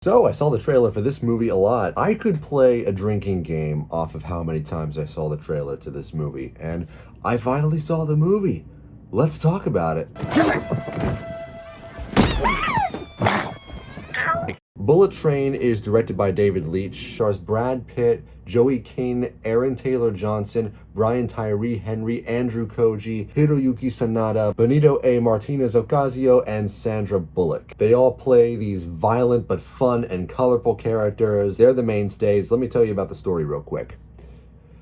So, I saw the trailer for this movie a lot. I could play a drinking game off of how many times I saw the trailer to this movie, and I finally saw the movie. Let's talk about it. Bullet Train is directed by David Leitch, stars Brad Pitt, Joey King, Aaron Taylor Johnson, Brian Tyree Henry, Andrew Koji, Hiroyuki Sanada, Benito A. Martinez Ocasio, and Sandra Bullock. They all play these violent but fun and colorful characters. They're the mainstays. Let me tell you about the story real quick.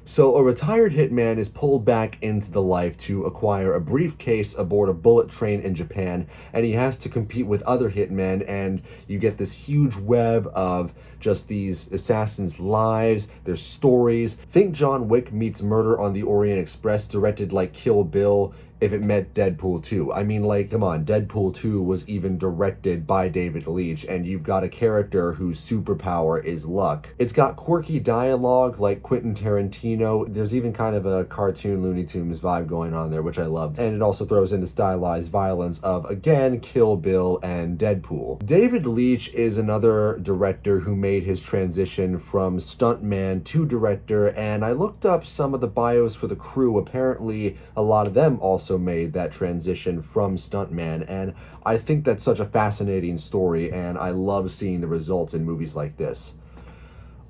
So, a retired hitman is pulled back into the life to acquire a briefcase aboard a bullet train in Japan, and he has to compete with other hitmen, and you get this huge web of just these assassins' lives, their stories. Think John Wick meets Murder on the Orient Express, directed like Kill Bill if it met Deadpool 2. I mean, like, come on, Deadpool 2 was even directed by David Leitch, and you've got a character whose superpower is luck. It's got quirky dialogue like Quentin Tarantino. There's even kind of a cartoon Looney Tunes vibe going on there, which I loved. And it also throws in the stylized violence of, again, Kill Bill and Deadpool. David Leitch is another director who made his transition from stuntman to director, and I looked up some of the bios for the crew. Apparently, a lot of them also made that transition from stuntman, and I think that's such a fascinating story, and I love seeing the results in movies like this.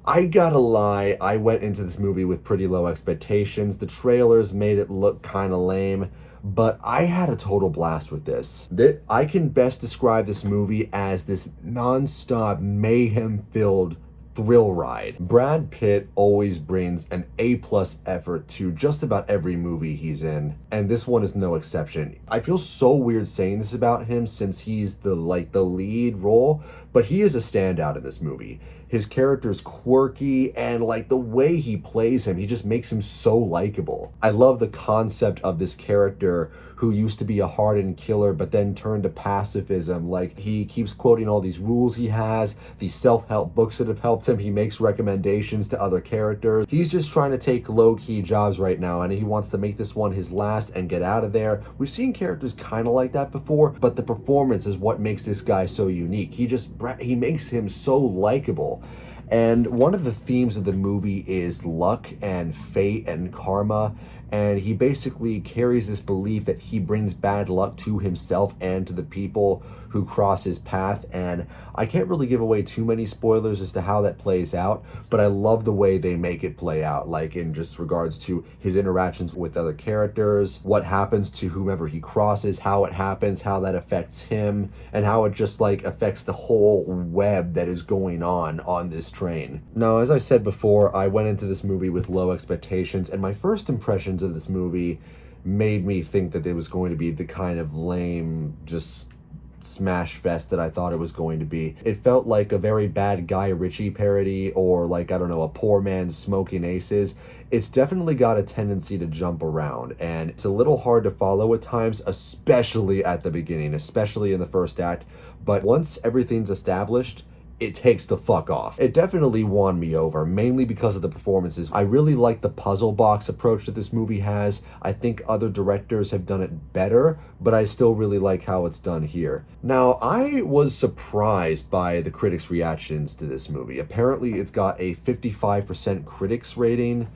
I gotta lie, I went into this movie with pretty low expectations. The trailers made it look kind of lame, but I had a total blast with this. I can best describe this movie as this non-stop mayhem-filled thrill ride. Brad Pitt always brings an A-plus effort to just about every movie he's in, and this one is no exception. I feel so weird saying this about him since he's the lead role, but he is a standout in this movie. His character's quirky, and the way he plays him, he just makes him so likable. I love the concept of this character who used to be a hardened killer but then turned to pacifism. He keeps quoting all these rules he has, these self-help books that have helped him. He makes recommendations to other characters. He's just trying to take low-key jobs right now, and he wants to make this one his last and get out of there. We've seen characters kind of like that before, but the performance is what makes this guy so unique. He makes him so likable. And one of the themes of the movie is luck and fate and karma, and he basically carries this belief that he brings bad luck to himself and to the people who cross his path. And I can't really give away too many spoilers as to how that plays out, but I love the way they make it play out, in just regards to his interactions with other characters, what happens to whomever he crosses, how it happens, how that affects him, and how it just affects the whole web that is going on this train. Now, as I said before, I went into this movie with low expectations, and my first impressions of this movie made me think that it was going to be the kind of lame, just smash fest that I thought it was going to be. It felt like a very bad Guy Ritchie parody, or I don't know, a poor man's Smoking Aces. It's definitely got a tendency to jump around, and it's a little hard to follow at times, especially at the beginning, especially in the first act. But once everything's established, it takes the fuck off. It definitely won me over, mainly because of the performances. I really like the puzzle box approach that this movie has. I think other directors have done it better, but I still really like how it's done here. Now, I was surprised by the critics' reactions to this movie. Apparently, it's got a 55% critics rating.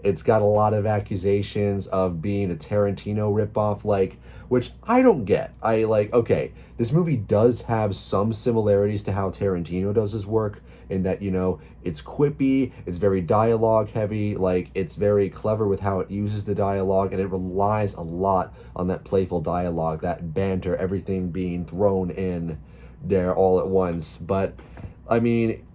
It's got a lot of accusations of being a Tarantino ripoff, which I don't get. Okay, this movie does have some similarities to how Tarantino does his work, in that, it's quippy, it's very dialogue heavy, it's very clever with how it uses the dialogue, and it relies a lot on that playful dialogue, that banter, everything being thrown in there all at once. But, I mean,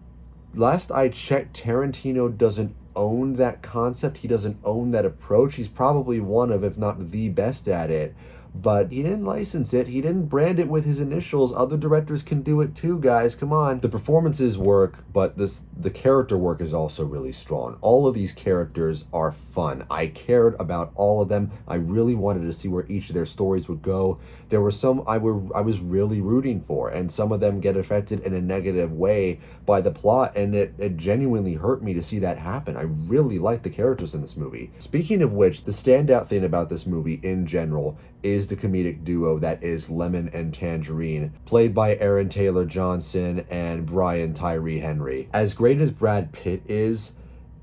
last I checked, Tarantino doesn't own that concept. He doesn't own that approach. He's probably one of, if not the best at it, but he didn't license it. He didn't brand it with his initials. Other directors can do it too, guys. Come on. The performances work, but the character work is also really strong. All of these characters are fun. I cared about all of them. I really wanted to see where each of their stories would go. There were some I was really rooting for, and some of them get affected in a negative way by the plot, and it genuinely hurt me to see that happen. I really like the characters in this movie. Speaking of which, the standout thing about this movie in general is is the comedic duo that is Lemon and Tangerine, played by Aaron Taylor Johnson and Brian Tyree Henry. As great as Brad Pitt is,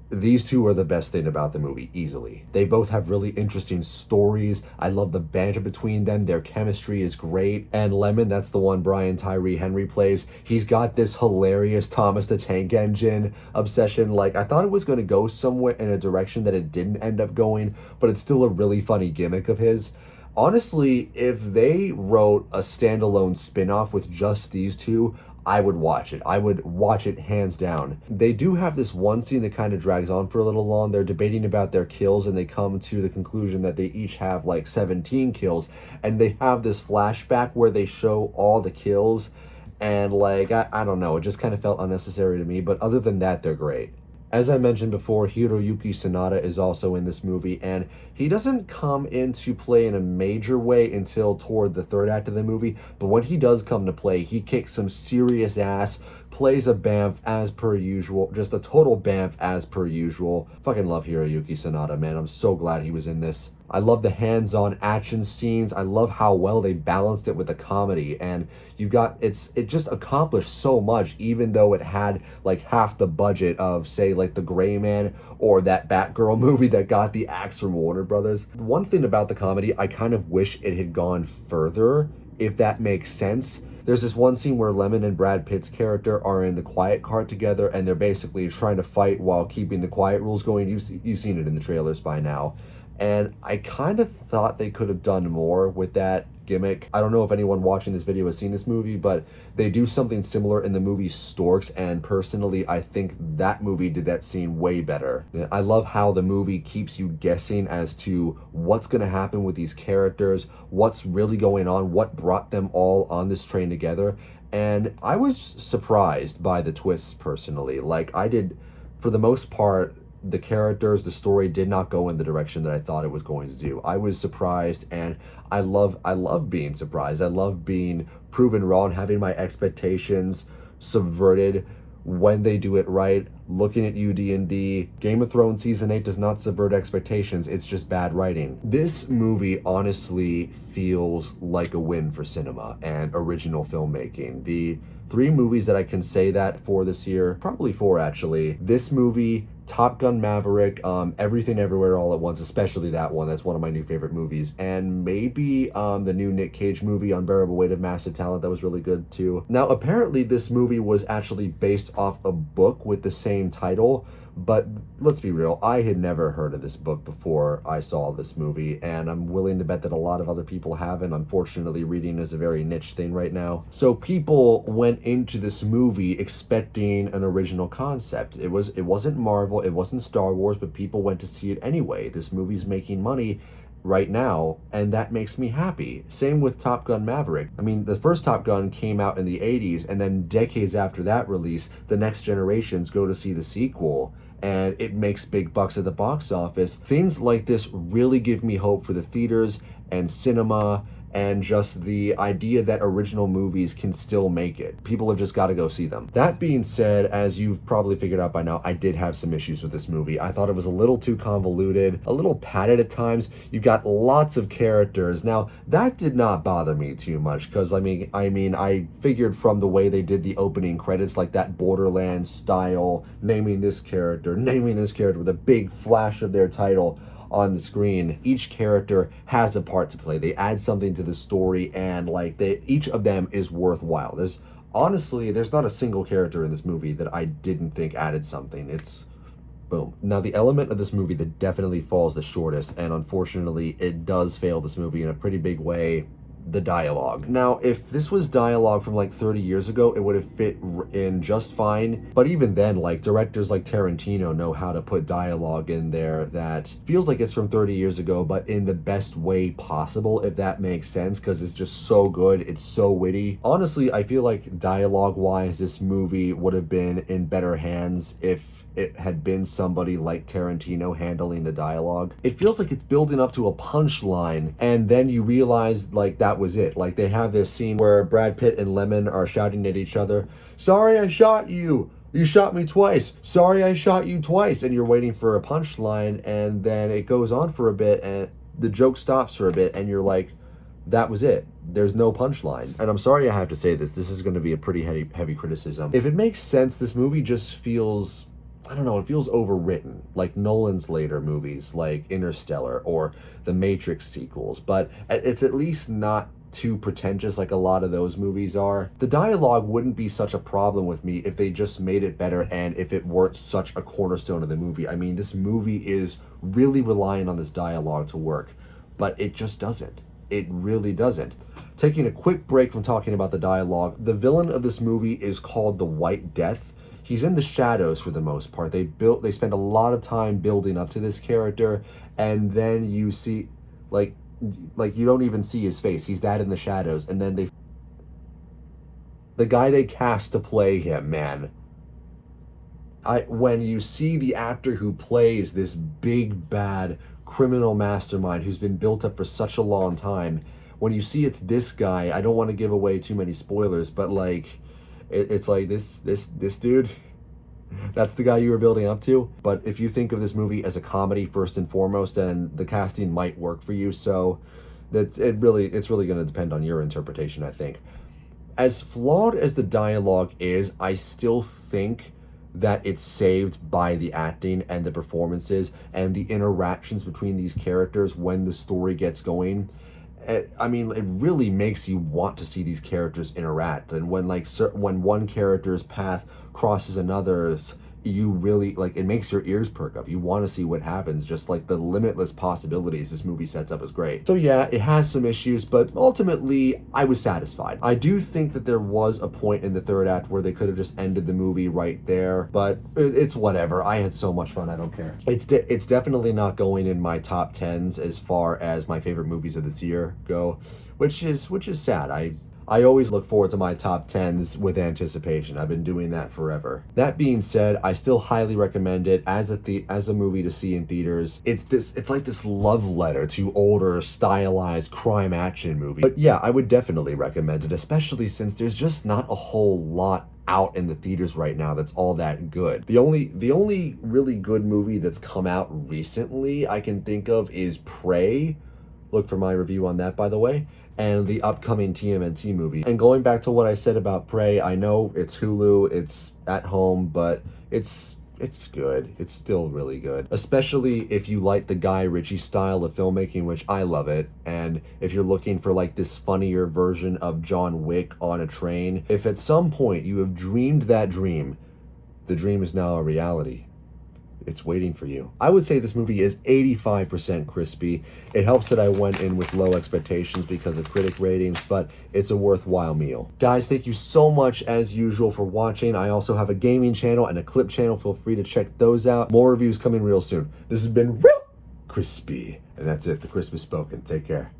these two are the best thing about the movie, easily. They both have really interesting stories. I love the banter between them. Their chemistry is great. And Lemon, that's the one Brian Tyree Henry plays, he's got this hilarious Thomas the Tank Engine obsession. Like, I thought it was going to go somewhere in a direction that it didn't end up going, but it's still a really funny gimmick of his. Honestly, if they wrote a standalone spin-off with just these two, I would watch it. I would watch it hands down. They do have this one scene that kind of drags on for a little long. They're debating about their kills and they come to the conclusion that they each have like 17 kills. And they have this flashback where they show all the kills. And like, I don't know, it just kind of felt unnecessary to me. But other than that, they're great. As I mentioned before, Hiroyuki Sanada is also in this movie, and he doesn't come into play in a major way until toward the third act of the movie, but when he does come to play, he kicks some serious ass, plays a Bamf as per usual, just a total Bamf as per usual. Fucking love Hiroyuki Sanada, man. I'm so glad he was in this. I love the hands-on action scenes. I love how well they balanced it with the comedy, and it just accomplished so much, even though it had like half the budget of, say, like The Gray Man or that Batgirl movie that got the axe from Warner Brothers. One thing about the comedy, I kind of wish it had gone further, if that makes sense. There's this one scene where Lemon and Brad Pitt's character are in the quiet car together, and they're basically trying to fight while keeping the quiet rules going. You've seen it in the trailers by now. And I kind of thought they could have done more with that gimmick. I don't know if anyone watching this video has seen this movie, but they do something similar in the movie Storks, and personally, I think that movie did that scene way better. I love how the movie keeps you guessing as to what's going to happen with these characters, what's really going on, what brought them all on this train together. And I was surprised by the twists, personally. Like, I did, for the most part, the characters, the story did not go in the direction that I thought it was going to do. I was surprised, and I love being surprised. I love being proven wrong, having my expectations subverted when they do it right. Looking at UD&D, Game of Thrones Season 8 does not subvert expectations, it's just bad writing. This movie honestly feels like a win for cinema and original filmmaking. The 3 movies that I can say that for this year, probably 4 actually, this movie, Top Gun Maverick, Everything Everywhere All at Once, especially that one, that's one of my new favorite movies, and maybe the new Nick Cage movie, Unbearable Weight of Massive Talent, that was really good too. Now apparently this movie was actually based off a book with the same title, but let's be real, I had never heard of this book before I saw this movie, and I'm willing to bet that a lot of other people haven't. Unfortunately, reading is a very niche thing right now. So people went into this movie expecting an original concept. It wasn't Marvel, it wasn't Star Wars, but people went to see it anyway. This movie's making money right now, and that makes me happy. Same with Top Gun Maverick. I mean, the first Top Gun came out in the 80s, and then decades after that release, the next generations go to see the sequel, and it makes big bucks at the box office. Things like this really give me hope for the theaters and cinema, and just the idea that original movies can still make it. People have just got to go see them. That being said, as you've probably figured out by now, I did have some issues with this movie. I thought it was a little too convoluted, a little padded at times. You've got lots of characters. Now, that did not bother me too much, because I figured from the way they did the opening credits, like that Borderlands style, naming this character with a big flash of their title on the screen. Each character has a part to play. They add something to the story, and each of them is worthwhile. There's not a single character in this movie that I didn't think added something. It's boom. Now, the element of this movie that definitely falls the shortest, and unfortunately it does fail this movie in a pretty big way, the dialogue. Now, if this was dialogue from like 30 years ago, it would have fit in just fine. But even then, like, directors like Tarantino know how to put dialogue in there that feels like it's from 30 years ago, but in the best way possible, if that makes sense, because it's just so good. It's so witty. Honestly, I feel like dialogue-wise, this movie would have been in better hands if it had been somebody like Tarantino handling the dialogue. It feels like it's building up to a punchline, and then you realize like that was it. Like, they have this scene where Brad Pitt and Lemon are shouting at each other, "Sorry I shot you! You shot me twice! Sorry I shot you twice!" And you're waiting for a punchline, and then it goes on for a bit, and the joke stops for a bit, and you're like, that was it. There's no punchline. And I'm sorry I have to say this. This is going to be a pretty heavy criticism. If it makes sense, this movie just feels, I don't know, it feels overwritten, like Nolan's later movies, like Interstellar or the Matrix sequels. But it's at least not too pretentious like a lot of those movies are. The dialogue wouldn't be such a problem with me if they just made it better and if it weren't such a cornerstone of the movie. I mean, this movie is really relying on this dialogue to work, but it just doesn't. It really doesn't. Taking a quick break from talking about the dialogue, the villain of this movie is called the White Death. He's in the shadows for the most part. They spend a lot of time building up to this character, and then you see, like you don't even see his face. He's that in the shadows, and then the guy they cast to play him, man. When you see the actor who plays this big bad criminal mastermind who's been built up for such a long time, when you see it's this guy, I don't want to give away too many spoilers, but like it's like this dude, that's the guy you were building up to. But if you think of this movie as a comedy first and foremost, then the casting might work for you. So it's really going to depend on your interpretation, I think. As flawed as the dialogue is, I still think that it's saved by the acting and the performances and the interactions between these characters when the story gets going. I mean, it really makes you want to see these characters interact. And when when one character's path crosses another's, you really, like, it makes your ears perk up. You want to see what happens. Just like the limitless possibilities this movie sets up is great. So yeah, it has some issues, but ultimately I was satisfied. I do think that there was a point in the third act where they could have just ended the movie right there, but it's whatever. I had so much fun, I don't care. It's definitely not going in my top 10s as far as my favorite movies of this year go, which is sad. I always look forward to my top 10s with anticipation. I've been doing that forever. That being said, I still highly recommend it as a movie to see in theaters. It's like this love letter to older stylized crime action movies. But yeah, I would definitely recommend it, especially since there's just not a whole lot out in the theaters right now that's all that good. The only really good movie that's come out recently I can think of is Prey. Look for my review on that, by the way. And the upcoming TMNT movie. And going back to what I said about Prey, I know it's Hulu, it's at home, but it's good. It's still really good. Especially if you like the Guy Ritchie style of filmmaking, which I love it. And if you're looking for like this funnier version of John Wick on a train, if at some point you have dreamed that dream, the dream is now a reality. It's waiting for you. I would say this movie is 85% crispy. It helps that I went in with low expectations because of critic ratings, but it's a worthwhile meal. Guys, thank you so much as usual for watching. I also have a gaming channel and a clip channel. Feel free to check those out. More reviews coming real soon. This has been real crispy. And that's it. The crisp is spoken. Take care.